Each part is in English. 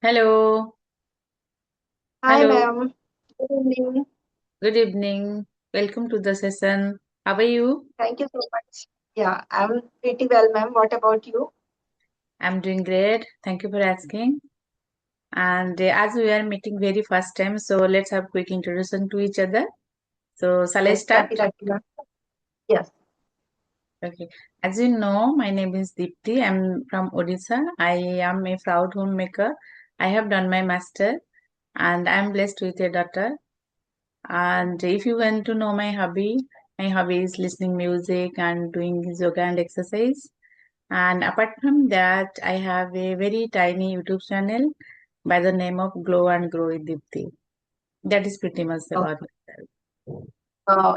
Hello, Hi, hello, ma'am. Good evening. good evening. Welcome to the session. How are you? Thank you so much. Yeah, I'm pretty well, ma'am. What about you? I'm doing great. Thank you for asking. And as we are meeting very first time, so let's have quick introduction to each other. So shall I Yes, start? definitely, ma'am. Yes. Okay. As you know, my name is Deepti. I'm from Odisha. I am a proud homemaker. I have done my master and I'm blessed with a daughter. And if you want to know my hobby is listening music and doing yoga and exercise. And apart from that, I have a very tiny YouTube channel by the name of Glow and Grow with Deepti. That is pretty much Oh, about myself.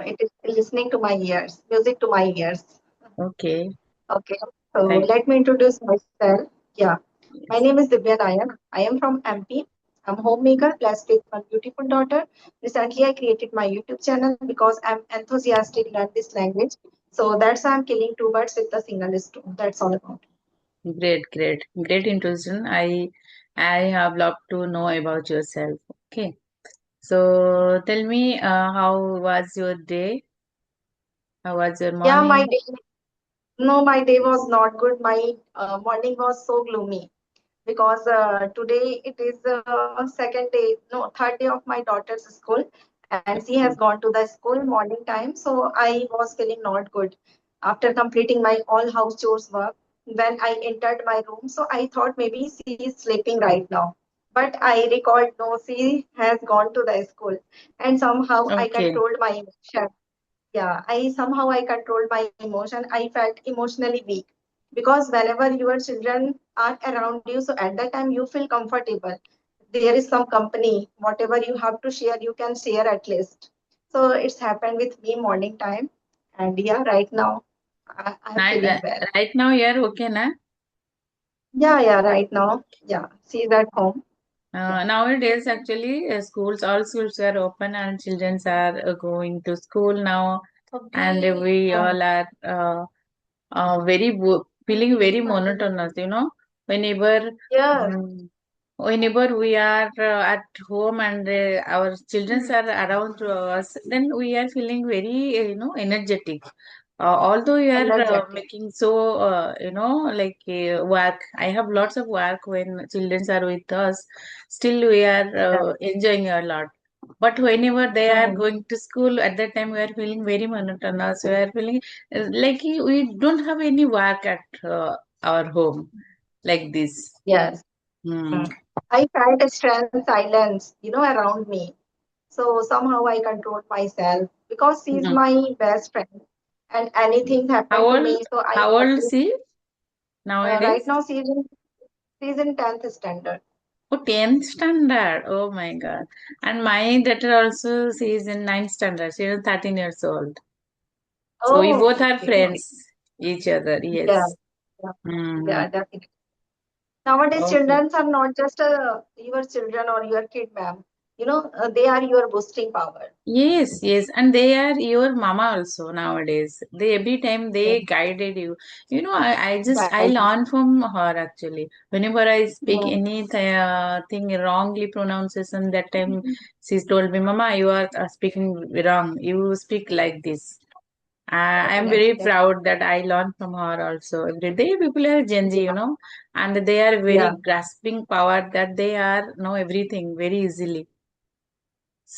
it is listening to my ears, music to my ears. Okay, Okay. So thank let me introduce myself. Yeah. My you. name is Divya Nayak. I am from MP. I'm homemaker blessed with one beautiful daughter. Recently, I created my YouTube channel because I'm enthusiastic to learn this language. So that's why I'm killing two birds with a single stone. That's all about. Great introduction. I have loved to know about yourself. Okay, so tell me, how was your day? How was your Yeah, my morning? day. No, my day was not good. My morning was so gloomy because today it is second day, no, third day of my daughter's school, and she has Okay, gone to the school morning time. So I was feeling not good after completing my all house chores work. When I entered my room, so I thought maybe she is sleeping right now. But I recalled no, she has gone to the school, and somehow I okay, controlled my emotion. Yeah, I controlled my emotion. I felt emotionally weak because whenever your children are around you, so at that time you feel comfortable. There is some company, whatever you have to share, you can share at least. So it's happened with me morning time, and yeah, right now I'm right, feeling well. right now you're okay, na? Yeah, yeah, right now, yeah, she's at home. Yeah, Nowadays, actually, schools, all schools are open and children are going to school now, and we yeah, all are feeling very monotonous, whenever yes, um, whenever we are at home and our children are around to us, then we are feeling very, energetic. Although we are energetic. making so, like work, I have lots of work when children are with us. Still, we are Yeah, enjoying a lot. But whenever they are right. going to school, at that time we are feeling very monotonous. We are feeling like we don't have any work at our home like this. Yes. Hmm. Mm. I felt a strength silence, around me. So somehow I controlled myself because she's Hmm. my best friend. And anything How happened to old? me, so I How old is always, she right nowadays? now she's in 10th standard. Oh, 10th standard. Oh my God. And my daughter also, she is in ninth standard. She is 13 years old. So we Oh, both are okay, okay. friends, each other. Yeah, Yes. yeah, Hmm. yeah, definitely. Nowadays, Okay. children are not just your children or your kid, ma'am. They are your boosting power. Yes, yes, and they are your mama also nowadays. They every time Yeah, they guided you. I right. learn from her actually. Whenever I speak Mm. any thing wrongly pronunciation, that time she's told me, Mama, you are speaking wrong. You speak like this. I am Definitely, very definitely. proud that I learn from her also. Every day people are Gen Z, Yeah, and they are yeah. very grasping power that they are know everything very easily.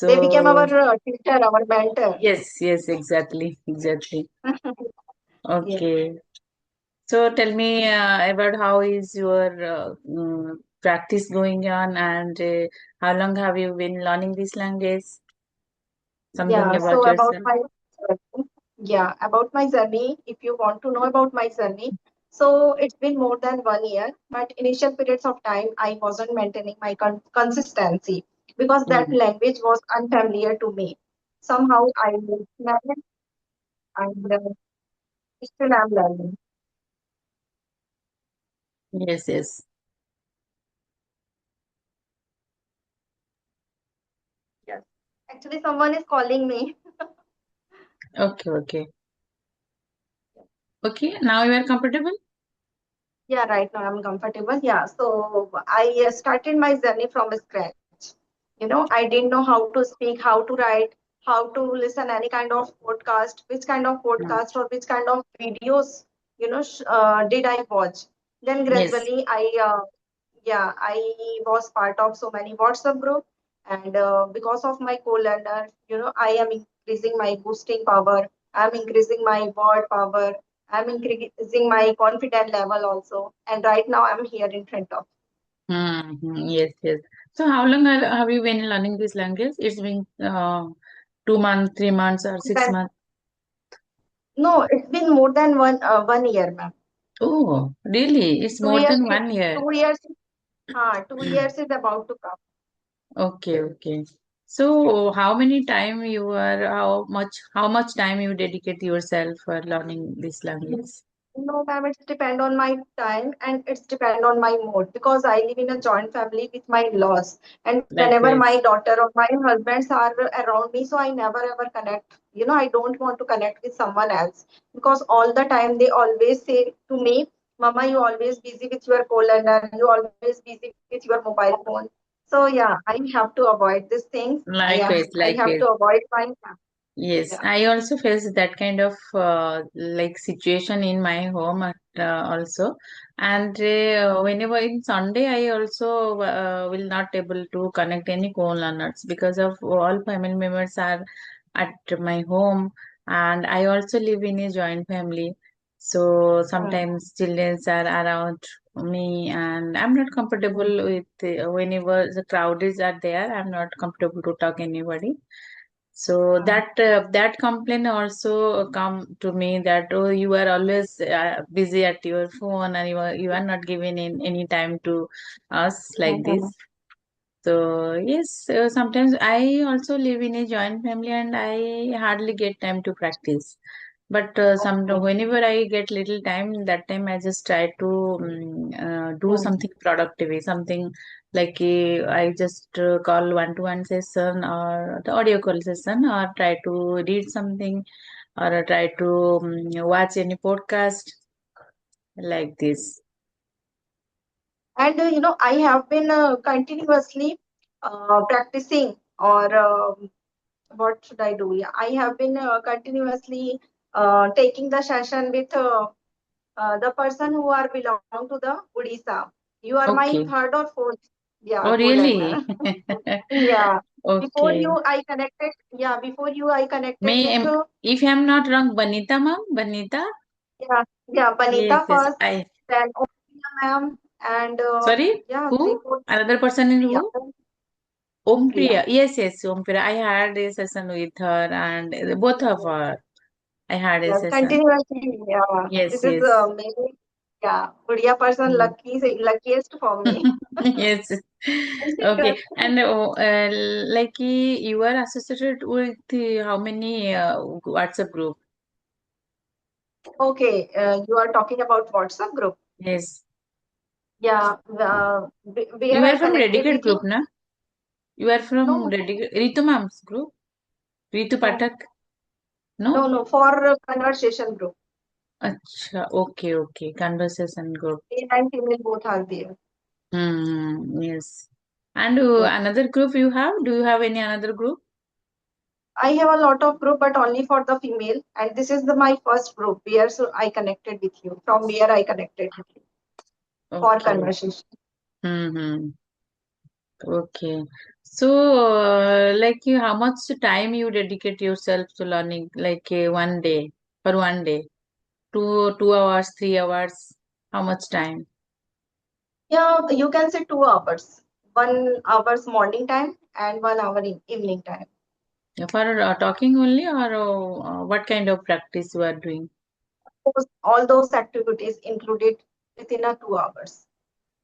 They became our So teacher, our mentor. yes, yes, exactly. Yeah. Okay. So tell me about how is your practice going on, and how long have you been learning this language? Something Yeah, about so yourself. about my journey, if you want to know about my journey, so it's been more than 1 year, but initial periods of time I wasn't maintaining my consistency because that Mm. language was unfamiliar to me. Somehow I managed and still I'm learning. Yes, yes. Yes. Actually, someone is calling me. Okay, okay. Okay, now you are comfortable? Yeah, right now I'm comfortable. Yeah, so I started my journey from scratch. I didn't know how to speak, how to write, how to listen any kind of podcast, which kind of Mm. podcast or which kind of videos, did I watch. Then Yes. gradually I was part of so many WhatsApp group, and because of my co-learner, I am increasing my boosting power. I'm increasing my word power. I'm increasing my confidence level also. And right now I'm here in front of. Yes, yes. So how long have you been learning this language? It's been 2 months, 3 months, or six Then months? no, it's been more than 1 year, ma'am. Oh, really? It's Two more years, than 1 year. 2 years, 2 years is about to come. Okay, okay. So how much time you dedicate yourself for learning this language? No, ma'am, it's depend on my time and it's depend on my mood because I live in a joint family with my in-laws. And whenever my Likewise. daughter or my husbands are around me, so I never ever connect. I don't want to connect with someone else because all the time they always say to me, Mama, you always busy with your co-learner, you always busy with your mobile phone. So yeah, I have to avoid these things. Yeah, Likewise, I have to likewise. avoid my Yes, yeah. I also face that kind of like situation in my home also. And whenever in Sunday, I also will not able to connect any co-learners because of all family members are at my home, and I also live in a joint family. So Hmm. sometimes children are around me, and I'm not Hmm. comfortable with whenever the crowd is are there. I'm not comfortable to talk anybody. So Hmm. that complaint also come to me that, oh, you are always busy at your phone, and you are not giving in any time to us like this. Hmm. So yes, sometimes I also live in a joint family and I hardly get time to practice. But Okay. whenever I get little time, that time I just try to do Hmm. something productive, something like I just call one-to-one session or the audio call session, or try to read something, or try to watch any podcast like this. And I have been continuously practicing, or what should I do? Yeah, I have been continuously taking the session with the person who are belong to the Odisha. You are my Okay. third or fourth, yeah, Oh, really? co-learner. Yeah. Before Okay. you, I connected. Yeah, before you, I connected May with if I'm not wrong, Banita ma'am, Banita. yeah, Yes, Banita yes. first, then Ompriya ma'am, and Sorry, yeah, three, who? four, Another person in Priya, who? Om Ompriya. Priya. Yes, yes, Om Priya. I had a session with her, and both of her. I had a Yes, session. continuously. Yeah, Yes, this is yes. maybe yeah, Odia person Hmm. luckiest for me. Yes. Okay. And like you are associated with how many WhatsApp group? Okay, you are talking about WhatsApp group. Yes. Yeah, You where are I from connected Dedicated with you. group, na? You are from No, Dedicated Ritu Ma'am's group? Ritu no, Pathak? No? no, for conversation group. Acha, okay, okay. Conversation group. Male and female both are there. Yes. And Yeah. another group you have? Do you have any another group? I have a lot of group, but only for the female. And this is my first group where so I connected with you. From where I connected with you for Okay. conversation. Mm-hmm. Okay. So, like, how much time you dedicate yourself to learning? Like, one day, for one day, 2 hours, 3 hours. How much time? Yeah, you can say 2 hours. 1 hour's morning time and 1 hour in evening time. For talking only, or what kind of practice you are doing? All those activities included within a 2 hours.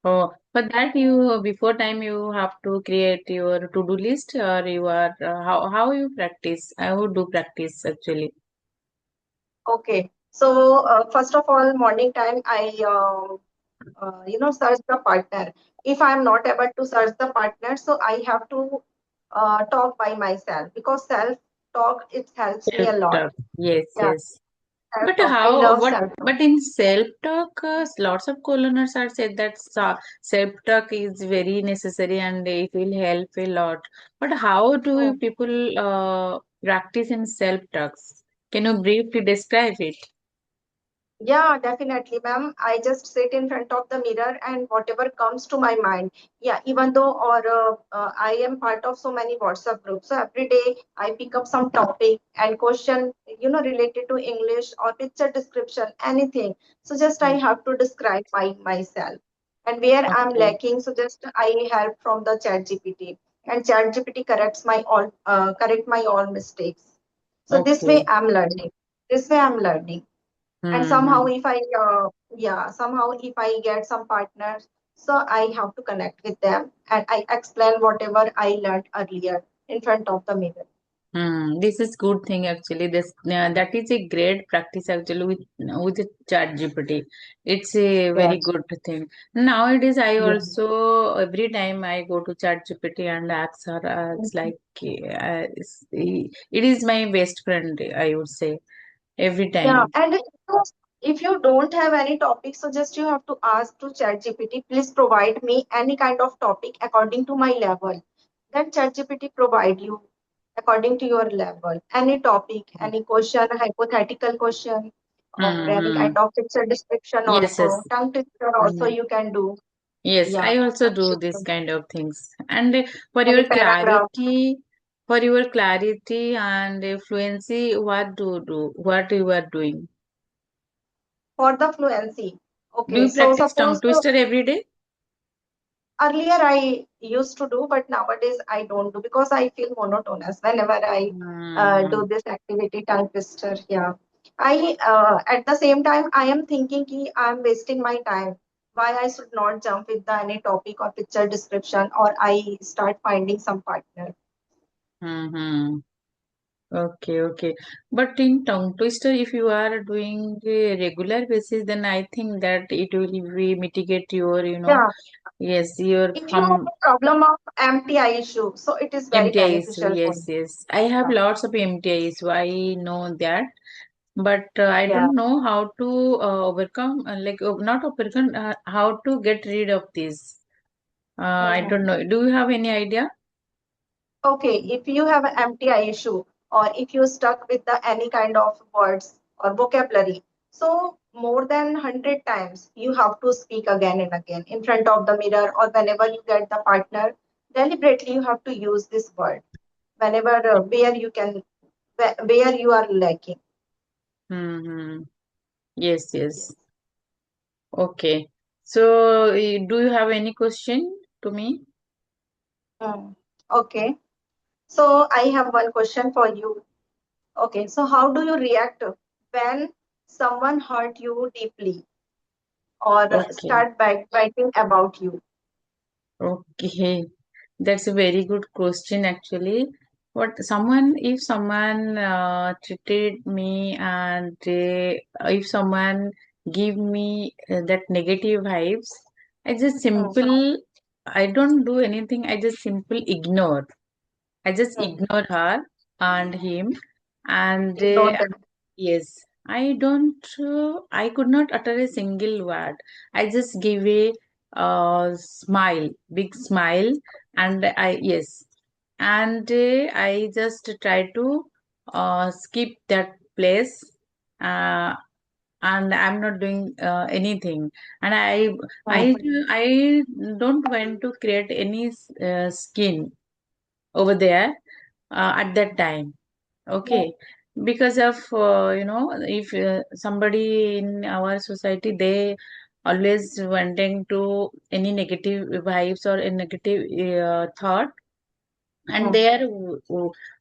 Oh, for that you before time you have to create your to-do list, or you are how you practice? I would do practice actually. Okay. So first of all, morning time I search the partner. If I am not able to search the partner, so I have to talk by myself because self talk it helps me a lot. Self-talk. Yes, Yeah. yes. But Self-talk. I love what, self-talk. but in self-talk, lots of co-learners are said that self-talk is very necessary and it will help a lot. But how do Hmm. you people practice in self-talks? Can you briefly describe it? Yeah, definitely, ma'am. I just sit in front of the mirror and whatever comes to my mind. Yeah, even though or I am part of so many WhatsApp groups, so every day I pick up some topic and question, related to English or picture description, anything. So just I Hmm. have to describe myself and where I'm Okay. lacking. So just I help from the Chat GPT, and Chat GPT correct my all mistakes. So this way Okay. I'm learning. This way I'm learning. And somehow Hmm. if I get some partners, so I have to connect with them and I explain whatever I learned earlier in front of the mirror. This is good thing actually. This that is a great practice actually with the Chat GPT. It's a very Yes. good thing. Nowadays, I Yeah. also every time I go to Chat GPT and ask her, it's like it is my best friend. I would say every Yeah, time. and if you don't have any topic, so just you have to ask to ChatGPT, please provide me any kind of topic according to my level. Then ChatGPT provide you according to your level, any topic, any question, hypothetical question, or any Mm-hmm. kind of picture description Yes, also, yes. tongue twister also Mm. you can do. Yes, Yeah, I also do so this kind of things. And any paragraph. for your clarity and fluency, what what you are doing? For the fluency. Do Okay, you so practice tongue suppose twister every day? earlier I used to do, but nowadays I don't do because I feel monotonous whenever I Hmm. do this activity, tongue twister. Yeah. I at the same time I am thinking ki I'm wasting my time. Why I should not jump with the any topic or picture description or I start finding some partner. Mm-hmm. Okay, okay. But in tongue twister, if you are doing a regular basis, then I think that it will be mitigate your, Yeah. yes, your If you have from a problem of MTI issue, so it is very MTI issue. beneficial for Yes, you. yes. I have Yeah. lots of MTI issue. I know that. But I Yeah. don't know how to overcome, not overcome, how to get rid of this. I Mhm. don't know. Do you have any idea? Okay, if you have an MTI issue or if you're stuck with the any kind of words or vocabulary, so more than 100 times you have to speak again and again in front of the mirror or whenever you get the partner, deliberately you have to use this word whenever where you can where you are lacking. Mm-hmm. Yes, Yes. yes. Okay. So, do you have any question to me? Hmm. Okay, so I have one question for you. Okay, so how do you react when someone hurt you deeply or Okay. start backbiting about you? Okay. That's a very good question, actually. If someone treated me and if someone give me that negative vibes, Hmm, I don't do anything. I just simple ignore. I just hmm. ignore her and him. And Ignore them. yes, I could not utter a single word. I just give a smile, big smile, and yes, and I just try to skip that place, uh, and I'm not doing anything. And Hmm, I don't want to create any skin over there at that time. hmm, Okay, because of if somebody in our society, they always wanting to any negative vibes or a negative thought, and hmm, they are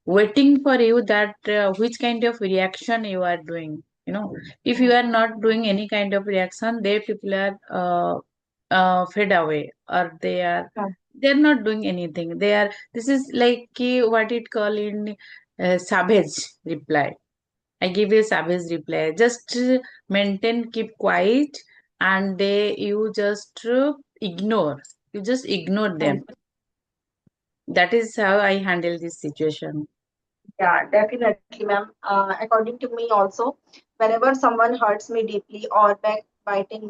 waiting for you that which kind of reaction you are doing. If you hmm, are not doing any kind of reaction, they people are fade away, or hmm. they're not doing anything. This is like what it call in savage reply. I give a savage reply. Just maintain, keep quiet, and you just ignore. You just ignore Hmm. them. That is how I handle this situation. Yeah, definitely, ma'am. According to me also, whenever someone hurts me deeply or backbiting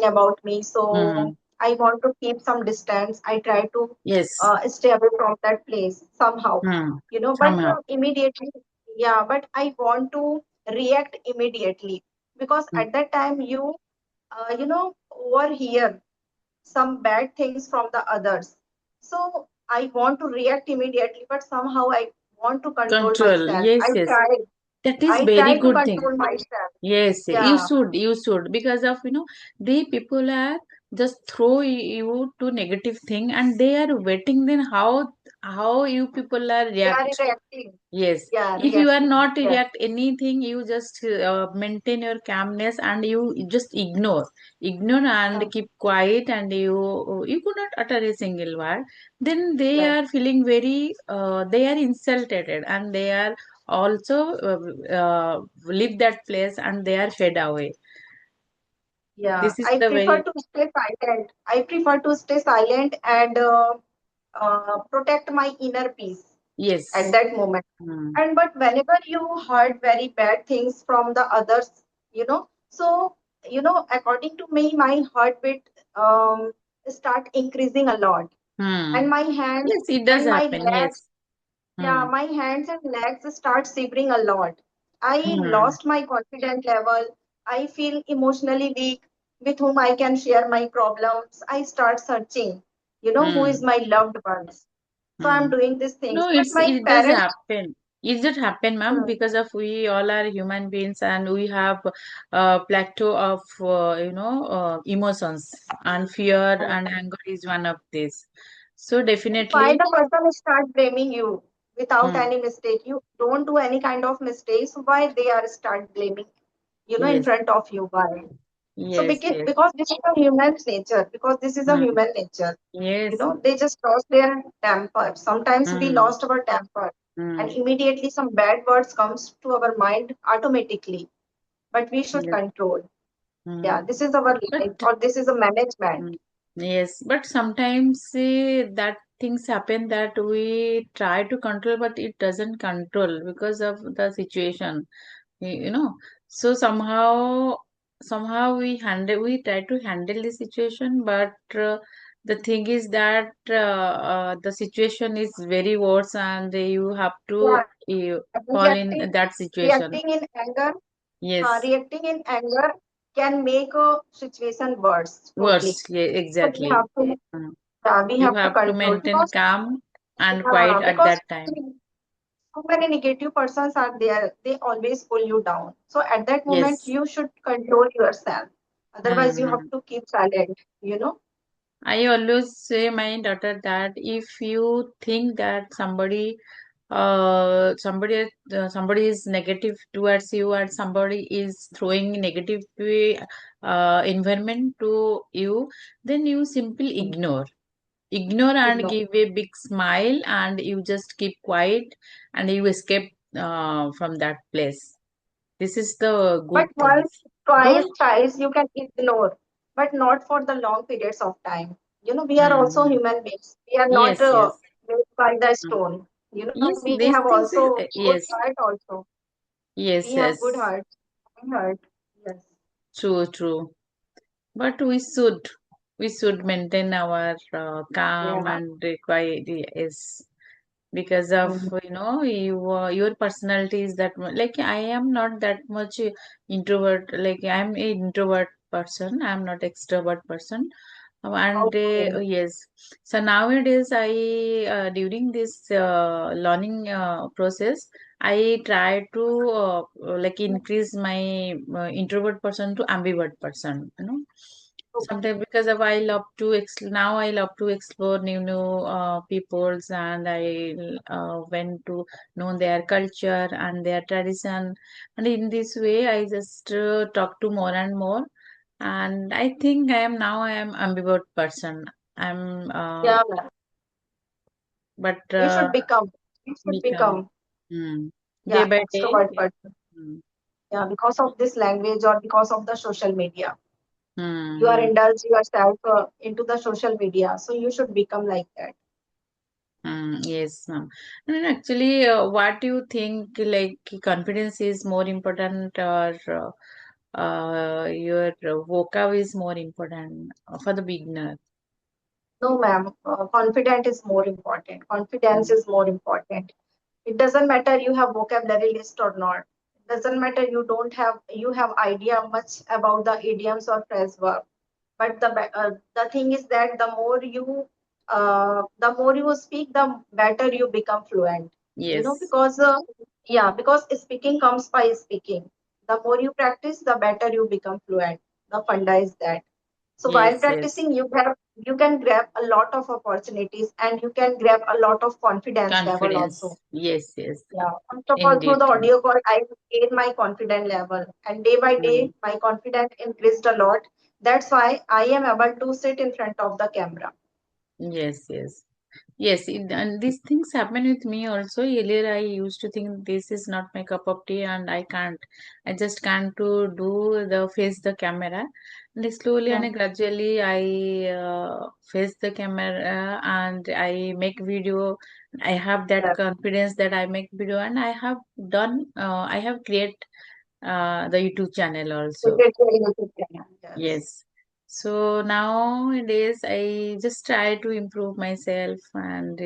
about me, Hmm. so I want to keep some distance. I try to Yes. stay away from that place somehow, Hmm. but Somehow. immediately, yeah, but I want to react immediately because Hmm. at that time overhear some bad things from the others. So I want to react immediately, but somehow I want to control Control. myself. Yes, yes. That is I very try to good thing. control myself. Yes, Yeah, you should, because of, the people are just throw you to negative thing, and they are waiting then how you people are they are react. reacting. Yes, Yeah, if you are reacting. not Yes, react anything, you just maintain your calmness and you just ignore and yeah, keep quiet, and you could not utter a single word. Then they yes, are feeling very they are insulted, and they are also leave that place, and they are fed away. yeah. This is I the prefer very to stay silent. I prefer to stay silent and protect my inner peace at yes. that moment. Hmm. And but whenever you heard very bad things from the others, so according to me, my heartbeat start increasing a lot, and Hmm. my hands Yes, it does and my happen. legs, Yes. yeah, Hmm. my hands and legs start shivering a lot. I Hmm. lost my confidence level. I feel emotionally weak. With whom I can share my problems? I start searching, who is Hmm. my loved ones. So I'm Hmm. doing these things. No, But my it does parents, happen. It does happen, ma'am, hmm, because of we all are human beings, and we have plateau of emotions, and fear and anger is one of these. So why definitely. the person start blaming you without Hmm. any mistake? You don't do any kind of mistakes. Why they are start blaming, in Yes. front of you? Why? So Yes. because, Yes. because this is a human nature, because this is a Hmm. human nature, Yes. they just lost their temper. Sometimes we Hmm. lost our temper, and Hmm. immediately some bad words comes to our mind automatically. But we should Yes. control. Yeah, Hmm. this is our life, But or this is a management. mm, yes, but sometimes that things happen that we try to control, but it doesn't control because of the situation. You know. So somehow we try to handle the situation, but the thing is that the situation is very worse, and you have to Yeah, fall in reacting, that situation. reacting in anger, Yes, reacting in anger can make a situation worse totally. worse. Yeah, So we exactly. have to, Mm. we You have to have to control maintain because, calm and quiet yeah, at because that time. so many negative persons are there. They always pull you down. So at that moment, Yes. you should control yourself. Otherwise, you have Hmm. to keep silent. I always say my daughter that if you think that somebody is negative towards you, and somebody is throwing negative environment to you, then you simply ignore and Ignore. give a big smile, and you just keep quiet, and you escape from that place. This is the good But things. once, twice, Don't. thrice, you can ignore, but not for the long periods of time. We are also Hmm. human beings. We are not Yes, yes. made by the Mm. stone. Yes, We these have things is also good yes, heart also. We yes, have good yes. heart. Kind heart. Yes. True, true. But we should maintain our calm Yeah. and quiet, yes, because of Mhm. your personality is that like I am not that much introvert. Like I'm a introvert person. I'm not extrovert person. And Okay. yes, so nowadays during this learning process, I try to like increase my introvert person to ambivert person. Sometimes because of now I love to explore new peoples, and I went to know their culture and their tradition, and in this way I just talk to more and more, and I think I am ambivert person. I'm Yeah, ma'am. but You should become. You should become become. hmm, day Yeah, by day. extrovert person. Hmm. Yeah, because of this language or because of the social media. You are Hmm. indulge yourself into the social media, so you should become like that. Yes, ma'am. And actually, what do you think? Like, confidence is more important, or your vocab is more important for the beginner? No, ma'am. Confident is more important. Confidence Mm. is more important. It doesn't matter you have vocabulary list or not. It doesn't matter you have idea much about the idioms or phrase verb. But the thing is that the more you speak, the better you become fluent. You know, Yes, because yeah, because speaking comes by speaking. The more you practice, the better you become fluent. The funda is that. So while yes, yes. practicing, you can grab a lot of opportunities and you can grab a lot of confidence level also. Confidence. Yes, yes. Yeah. First of all, through Indeed. the audio call, I gained my confidence level, and day by Mm. day, my confidence increased a lot. That's why I am able to sit in front of the camera. Yes, yes. Yes, and these things happen with me also. Earlier, I used to think this is not my cup of tea, and I can't. I just can't to do the face the camera. And slowly Hmm. and gradually, I face the camera and I make video. I have that Yes. confidence that I make video, and I have done. I have create the YouTube channel We also. did very YouTube channel. Yes. Yes. So nowadays, I just try to improve myself and.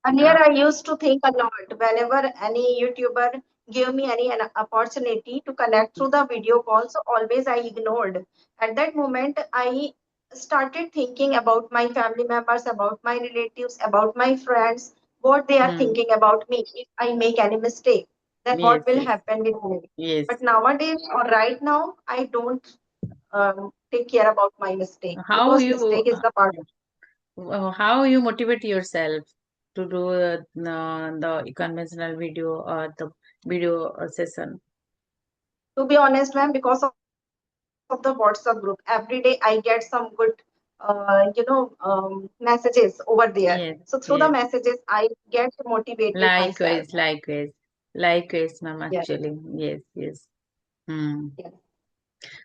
Earlier, Uh, I used to think a lot whenever any YouTuber gave me an opportunity to connect through the video call. So always I ignored. At that moment, I started thinking about my family members, about my relatives, about my friends, what they are mm, thinking about me. If I make any mistake, then yes, what will yes, happen with me? yes. But nowadays or right now, I don't take care about my mistake How because you mistake is the part. how you motivate yourself to do the conventional video or the video session? To be honest, ma'am, because of the WhatsApp group, every day I get some good, messages over there. So Yes, through the yes. messages, I get motivated myself. Likewise, likewise, likewise, ma'am. Yes, Actually, yes, yes. Hmm. yes,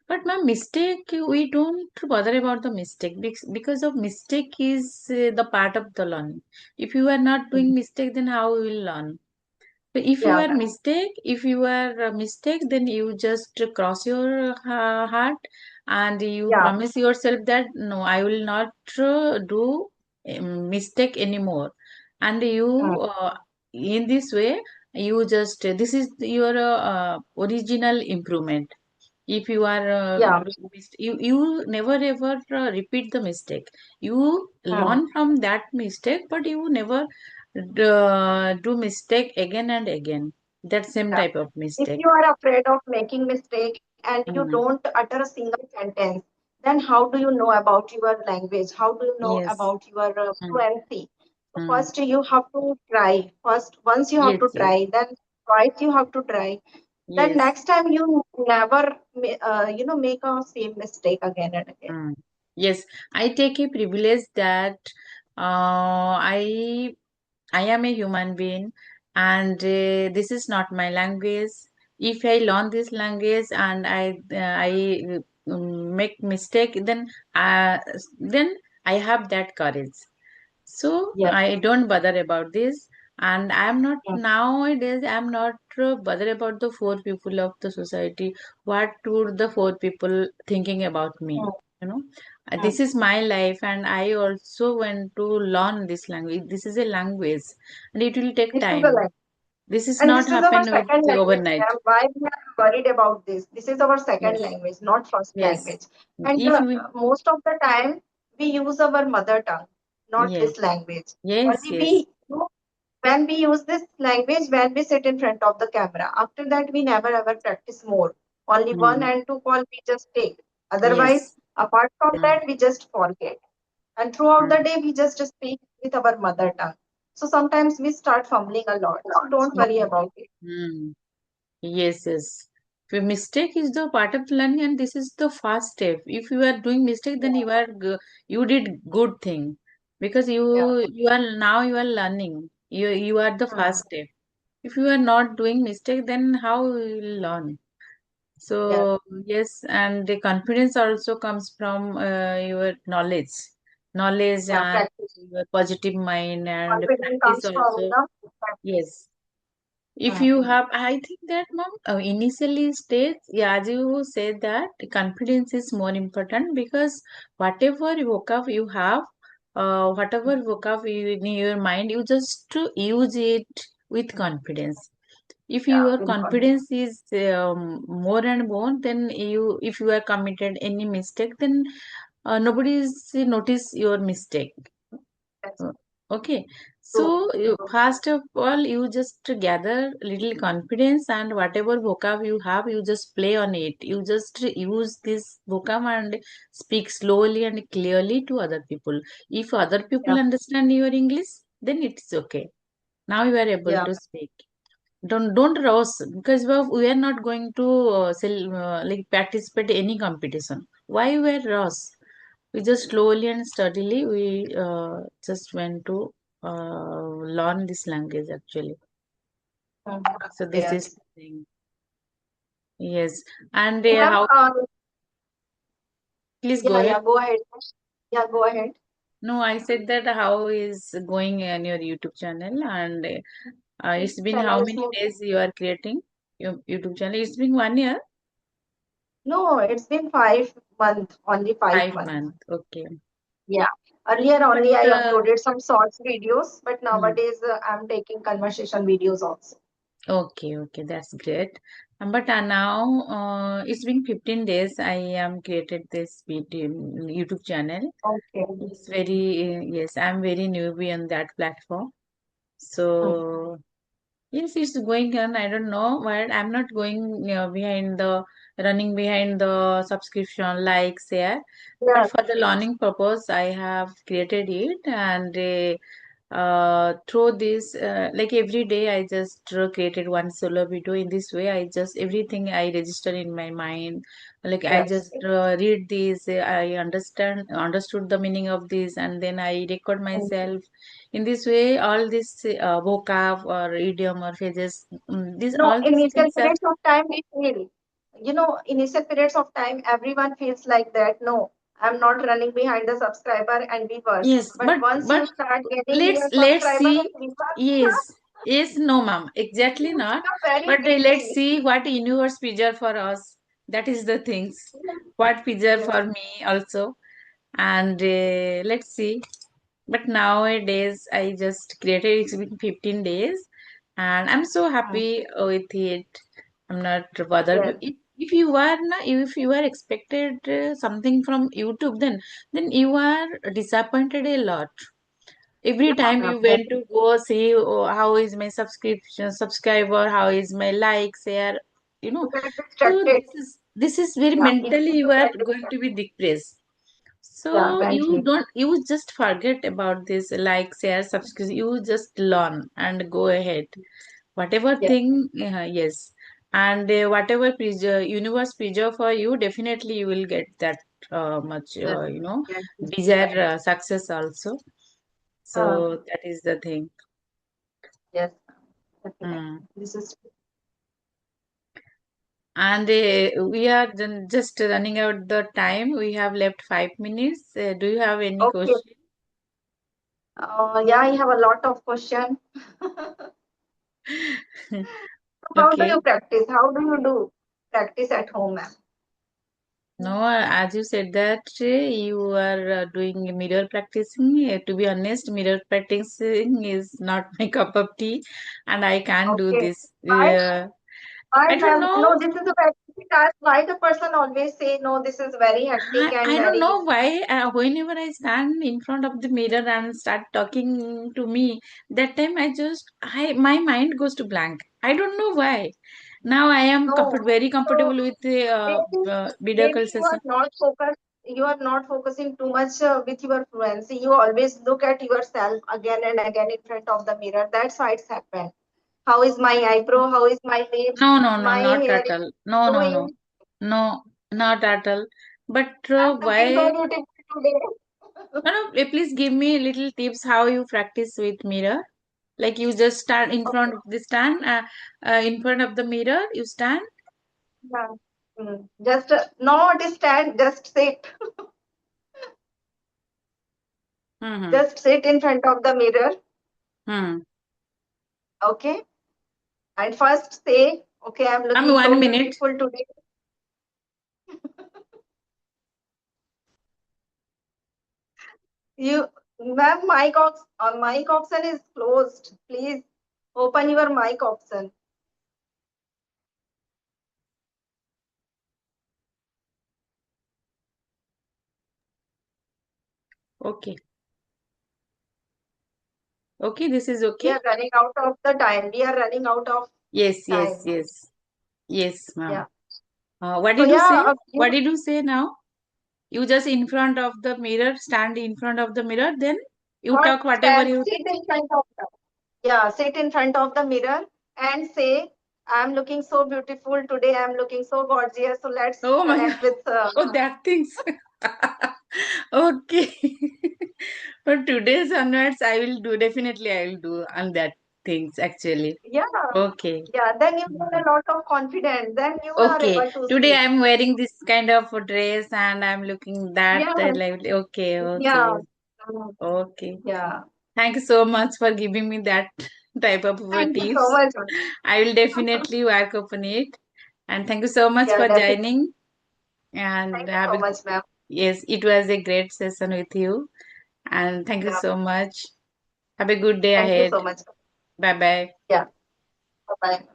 But ma'am, mistake we don't bother about the mistake because of mistake is the part of the learning. If you are not mhm. doing mistake, then how we will learn? So Yeah, ma'am. if you are a mistake, then you just cross your heart and you Yeah, promise yourself that no, I will not do mistake anymore. And mm, in this way, you just this is your original improvement. If you are yeah, doing you never ever repeat the mistake. You mm. learn from that mistake, but you never do mistake again and again. That same Yeah. type of If mistake. you are afraid of making mistake and you don't Mm. utter a single sentence, then how do you know about your language? How do you know Yes. about your Mm. fluency? So Mm. first you have to try. First, once you have Yes, to yes, try, then twice you have to try. Then yes. next time you never, make a same mistake again and again. Mm. Yes, I take a privilege that I am a human being, and this is not my language. If I learn this language and I make mistake, then I have that courage. So Yes. I don't bother about this, and I'm not Mm, nowadays. I'm not bother about the four people of the society. What would the four people thinking about me? mm, You know, mm. this is my life, and I also want to learn this language. This is a language, and it will take This is the time. language. This is And not this is our happen with second language, overnight. ma'am. Why we are worried about this? This is our second Yes, language, not first yes. language. And If we, most of the time, we use our mother tongue, not yes, this language. yes, Only yes. when we use this language, when we sit in front of the camera. After that, we never ever practice more. Only one Hmm. and two call we just take. Otherwise, Yes. apart from Hmm. that, we just forget. And throughout the Hmm. day, we just speak with our mother tongue. So sometimes we start fumbling a lot. So don't worry about it. Hmm. Yes, yes. If mistake is the part of learning, and this is the first step. If you are doing mistake, then you did good thing because Yeah. you are learning. You are the Hmm. first step. If you are not doing mistake, then how you will learn? Yes. So yes, and the confidence also comes from your knowledge. knowledge Yeah, and practice. your positive mind and Confidence practice comes from also. the practice. Yes. If Hmm. you have, I think that mom, initially stage, yeah, as you said that confidence is more important because whatever vocab you have, whatever vocab you in your mind, you just to use it with confidence. If Yeah, your very confident. confidence is more and more, then if you are committed any mistake, then nobody is notice your mistake. That's Okay, true. so True. first of all, you just gather little confidence and whatever vocab you have, you just play on it. You just use this vocab and speak slowly and clearly to other people. If other people Yeah. understand your English, then it's okay. Now you are able Yeah. to speak. Don't rush because we are not going to like participate any competition. Why we are rush? We just slowly and steadily we just went to learn this language actually. Hmm. So this Yes. is the thing. Yes, and Ma'am, how? Please go yeah, ahead. yeah, go ahead. Yeah, go ahead. No, I said that how is going on your YouTube channel, and it's been Channel how is many moving. days you are creating your YouTube channel? It's been 1 year, No, it's been 5 months, only 5 months. 5 months. Okay, Yeah. Earlier but only I uploaded some shorts videos, but hmm. nowadays I'm taking conversation videos also. Okay, okay, that's great. But now it's been 15 days. I am created this video YouTube channel. Okay. It's very yes, I'm very newbie on that platform. Hmm. So yes, it's going on. I don't know why I'm not going behind the running behind the subscription like share. But Yes, for the yes. learning purpose, I have created it and through this like every day I just created one solo video. In this way I just everything I register in my mind, like I Yes. just read this, I understood the meaning of this and then I record Hmm. myself. In this way all this vocab or idiom or phrases, these No, all these initial things are. periods of time we feel, initial periods of time, everyone feels like that. No, I'm not running behind the subscriber and viewers. Yes, But once but you start getting let's your let's subscriber see. and viewers, Yes, yes, no, ma'am, exactly you not. become very But let's busy. see what universe preserve for us. That is the things. What preserve Yes. for me also, and let's see. But nowadays, I just created it's been 15 days, and I'm so Hmm. happy with it. I'm not bothered. Yes. If you are if you are expected something from YouTube, then you are disappointed a lot. Every Yeah, time yeah, you very, went to go see, oh, how is my subscription subscriber, how is my like share, you know. you get So distracted. this is very Yeah, easy mentally to you are get going to distracted. be depressed. Yeah, So you mentally. don't, you just forget about this like share subscription. You just learn and go ahead. Whatever Yes, thing, yes, and whatever preserve, universe preserve for you, definitely you will get that much, yes, yes, desire right. success also. Uh, So that is the thing. yes, definitely. Mm. This is And we are just running out the time. We have left 5 minutes. Do you have any okay. question? Yeah, I have a lot of question. How do Okay. you practice? How do you do practice at home, ma'am? No, as you said that you are doing mirror practicing. To be honest, mirror practicing is not my cup of tea, and I can't do Okay. this. Why? Why, I don't ma'am? know. No, this is a very easy task. Why the person always say no? This is very hectic and I don't very. know why. Whenever I stand in front of the mirror and start talking to me, that time I my mind goes to blank. I don't know why. Now I am No. very So comfortable with the maybe video maybe call you are session. not focused. You are not focusing too much with your fluency. You always look at yourself again and again in front of the mirror. That's why it's happened. How is my eyebrow? How is my lips? No, no, no, My not hair at is all. No, no, no, doing. no, not at all. But I'm looking so why? beautiful today. No, no, please give me little tips how you practice with mirror. Like you just stand in Okay. front of the stand, in front of the mirror, you stand. Yeah. Just not stand, just sit. Mm-hmm. Just sit in front of the mirror, Hmm. okay? And first say, okay, I'm looking so 1 minute. beautiful today. You, ma'am, mic option is closed. Please open your mic option. Okay. Okay, this is We okay. are running out of the time. We are running out of Yes, yes, time. yes. Yes, ma'am. Yeah. What So did you yeah, say? What did you say now? You just in front of the mirror, stand in front of the mirror, then you what talk whatever stand, you. sit in front of the, yeah, sit in front of the mirror and say, I'm looking so beautiful today. I'm looking so gorgeous. So let's Oh my God. connect with Oh, that things. Okay. For today's onwards, I will do, definitely I will do on that things actually. yeah, Okay. yeah. Then you get a lot of confidence. Then you are Okay. able to Today speak. I'm wearing this kind of a dress and I'm looking that Yeah, like okay, yeah, okay. Okay. yeah. Thank you so much for giving me that type of Thank you so tips. much. I will definitely work upon it. And thank you so much Yeah, for definitely. joining. And Thank you have so a, much, ma'am. yes, it was a great session with you. And thank you Yeah, so much. Have a good day thank you ahead. so much. Bye bye. Yeah, bye bye.